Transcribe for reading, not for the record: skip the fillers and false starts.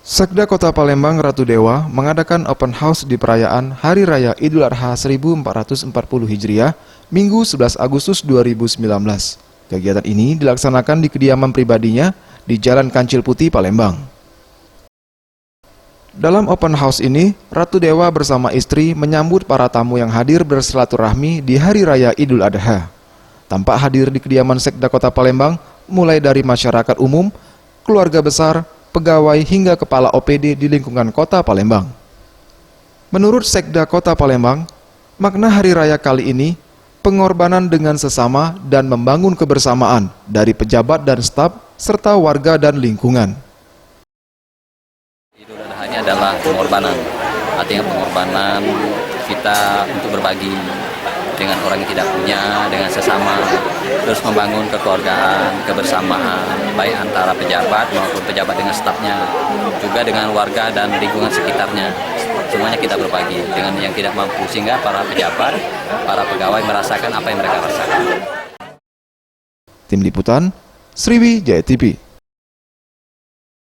Sekda Kota Palembang Ratu Dewa mengadakan open house di perayaan Hari Raya Idul Adha 1440 Hijriah, Minggu 11 Agustus 2019. Kegiatan ini dilaksanakan di kediaman pribadinya di Jalan Kancil Putih, Palembang. Dalam open house ini, Ratu Dewa bersama istri menyambut para tamu yang hadir bersilaturahmi di Hari Raya Idul Adha. Tampak hadir di kediaman Sekda Kota Palembang, mulai dari masyarakat umum, keluarga besar, pegawai hingga kepala OPD di lingkungan Kota Palembang. Menurut Sekda Kota Palembang, makna Hari Raya kali ini pengorbanan dengan sesama dan membangun kebersamaan dari pejabat dan staf serta warga dan lingkungan. Idul Adha ini adalah pengorbanan, artinya pengorbanan kita untuk berbagi dengan orang yang tidak punya, dengan sesama, terus membangun kekeluargaan, kebersamaan, baik antara pejabat maupun pejabat dengan stafnya, juga dengan warga dan lingkungan sekitarnya. Semuanya kita berbagi dengan yang tidak mampu, sehingga para pejabat, para pegawai merasakan apa yang mereka rasakan. Tim Liputan, Sriwijaya TV.